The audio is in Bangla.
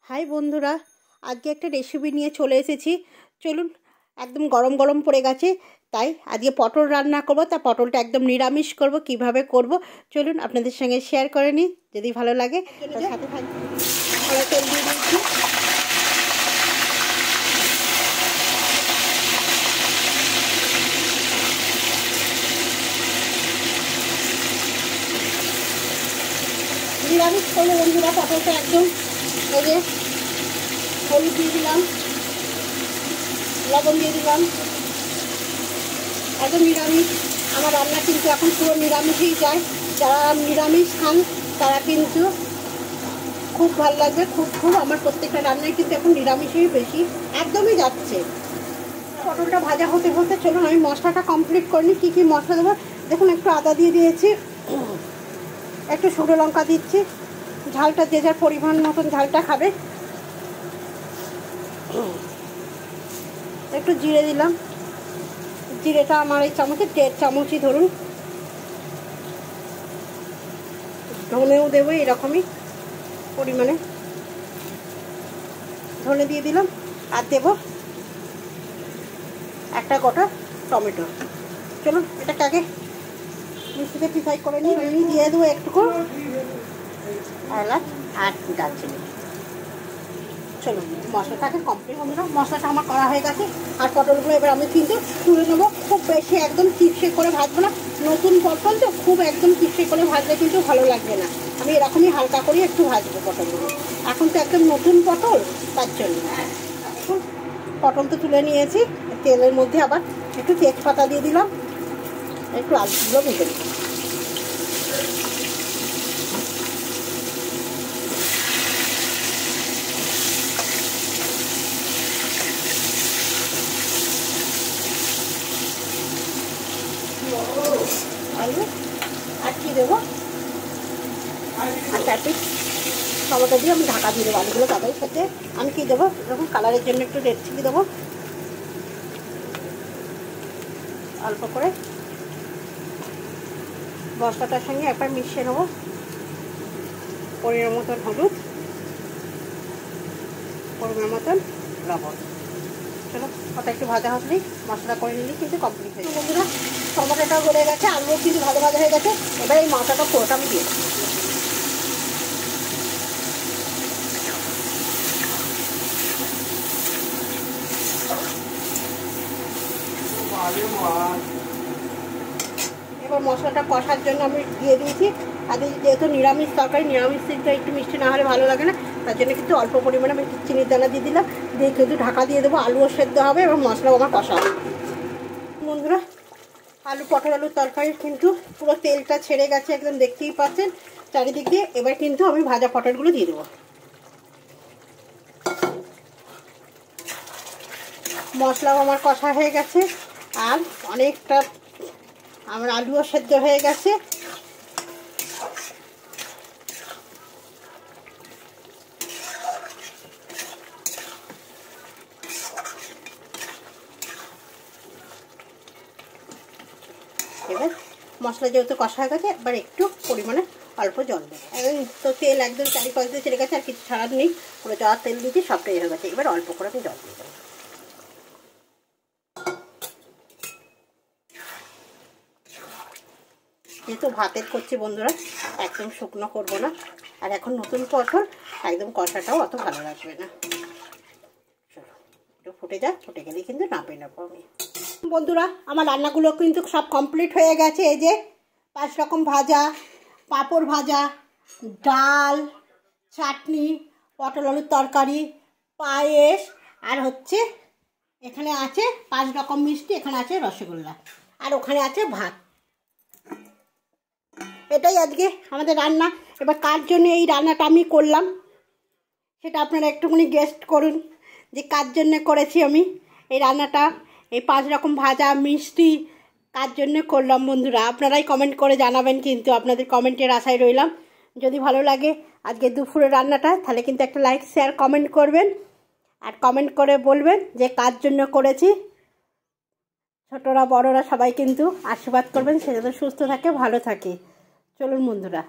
হাই বন্ধুরা, আজকে একটা রেসিপি নিয়ে চলে এসেছি। চলুন, একদম গরম গরম পড়ে গেছে, তাই আজকে পটল রান্না করব। তা পটলটা একদম নিরামিষ করব। কিভাবে করব চলুন আপনাদের সঙ্গে শেয়ার করে নিই। যদি ভালো লাগে তার সাথে থাকবে। তেল দিয়ে দিচ্ছি। নিরামিষ করলে বন্ধুরা পটলটা একদম এই যে হলুদ দিয়ে দিলাম, লবণ দিয়ে দিলাম, একদম নিরামিষ। আমার রান্না কিন্তু এখন পুরো নিরামিষই যায়। যারা নিরামিষ খান তারা কিন্তু খুব ভালো লাগবে। খুব আমার প্রত্যেকটা রান্নায় কিন্তু এখন নিরামিষই বেশি একদমই যাচ্ছে। পটলটা ভাজা হতে হতে চলুন আমি মশলাটা কমপ্লিট করে নিই। কী কী মশলা দেবো দেখুন। একটু আদা দিয়ে দিয়েছি, একটু শুকনো লঙ্কা দিচ্ছি। ঝালটা যে যার পরিমাণ মতন ঝালটা খাবে। একটু জিরে দিলাম। জিরেটা আমার এই চামচে 1.5 চামচই ধরুন। ধনেও দেবো এরকমই পরিমাণে, ধনে দিয়ে দিলাম। আর দেবো একটা গোটা টমেটো। চলুন এটাকে আগে মিক্সিতে পিসাই করে নিই। দিয়ে দেবো একটুকু এলাচ আর দারচিনি। চলুন মশলাটাকে কমপ্লিট বন্ধুরা। মশলাটা আমার করা হয়ে গেছে। আর পটলগুলো এবার আমি কিন্তু তুলে নেবো। খুব বেশি একদম চিপসে করে ভাজবো না, নতুন পটল তো খুব একদম চিপসে করে ভাজলে কিন্তু ভালো লাগবে না। আমি এরকমই হালকা করে একটু ভাজবো পটলগুলো। এখন তো একদম নতুন পটল, তার জন্য। পটল তো তুলে নিয়েছি। তেলের মধ্যে আবার একটু তেজপাতা দিয়ে দিলাম, একটু আলুগুলো ভেজে দিলাম। আলু আর কি দেবো, আর চারটি টমেটো দিয়ে আমি ঢাকা দিয়ে দেবো। আলুগুলো তাদের সাথে আমি কী দেবো, এরকম কালারের জন্য একটু রেড চিলি দেবো অল্প করে। মশলাটার সঙ্গে একবার মিশিয়ে নেবো। পরিমাণ মতন হলুদ, পরিমাণ মতন লবণ। চলো ওটা একটু ভাজা হলেই মশলা করে নিলেই কিন্তু কমপ্লিট হয়ে যাবে বন্ধুরা। টমেটোটাও গলে গেছে, আলুও কিন্তু ভাজা ভাজা হয়ে গেছে। এবার এই মশলাটা পুরোটা আমি দিয়ে দেবো। এবার মশলাটা কষার জন্য আমি দিয়ে দিয়েছি। আর যেহেতু নিরামিষ তরকারি, নিরামিষ দিকটা একটু মিষ্টি না হলে ভালো লাগে না, তার জন্য কিন্তু অল্প পরিমাণে আমি একটু চিনির দানা দিয়ে দিলাম। দিয়ে কিন্তু ঢাকা দিয়ে দেবো। আলুও সেদ্ধ হবে এবং মশলাও আমার কষা হবে বন্ধুরা। আলুর তরকারি কিন্তু পুরো তেলটা ছেড়ে গেছে, একদম দেখতেই পাচ্ছেন চারিদিক দিয়ে। এবার কিন্তু আমি ভাজা পটলগুলো দিয়ে দেবো। মশলাও আমার কষা হয়ে গেছে আর অনেকটা আমার আলুও সেদ্ধ হয়ে গেছে। এবার মশলা যেহেতু কষা হয়ে গেছে, এবার একটু পরিমাণে অল্প জল দেবো। একদম তো তেল একদম চারিপাশ দিয়ে ছেড়ে গেছে, আর কিছু ছাড়ার নেই। পুরো যা তেল দিয়েছি সবটাই হয়ে গেছে। এবার অল্প করে আমি জল দিয়ে দেবো। যেহেতু ভাতের করছি বন্ধুরা, একদম শুকনো করবো না। আর এখন নতুন পটল, একদম কষাটাও অত ভালো লাগবে না। চলো একটু ফুটে যাক, ফুটে গেলেই কিন্তু নামিয়ে নেবো আমি বন্ধুরা। আমার রান্নাগুলো কিন্তু সব কমপ্লিট হয়ে গেছে। এই যে 5 রকম ভাজা, পাঁপড় ভাজা, ডাল, চাটনি, পটল আলুর তরকারি, পায়েস, আর হচ্ছে এখানে আছে 5 রকম মিষ্টি, এখানে আছে রসগোল্লা, আর ওখানে আছে ভাত। এটাই আজকে আমাদের রান্না। এবার কার জন্য এই রান্নাটা আমি করলাম সেটা আপনারা একটুখানি গেস্ট করুন যে কার জন্য করেছি আমি এই রান্নাটা। এই 5 রকম ভাজা মিষ্টি কার জন্য করলাম বন্ধুরা, আপনারাই কমেন্ট করে জানাবেন। কিন্তু আপনাদের কমেন্টের আশায় রইলাম। যদি ভালো লাগে আজকে দুপুরের রান্নাটা, তাহলে কিন্তু একটা লাইক শেয়ার কমেন্ট করবেন। আর কমেন্ট করে বলবেন যে কার জন্য করেছি। ছোটরা বড়রা সবাই কিন্তু আশীর্বাদ করবেন, সে যাতে সুস্থ থাকে, ভালো থাকে। চলুন বন্ধুরা।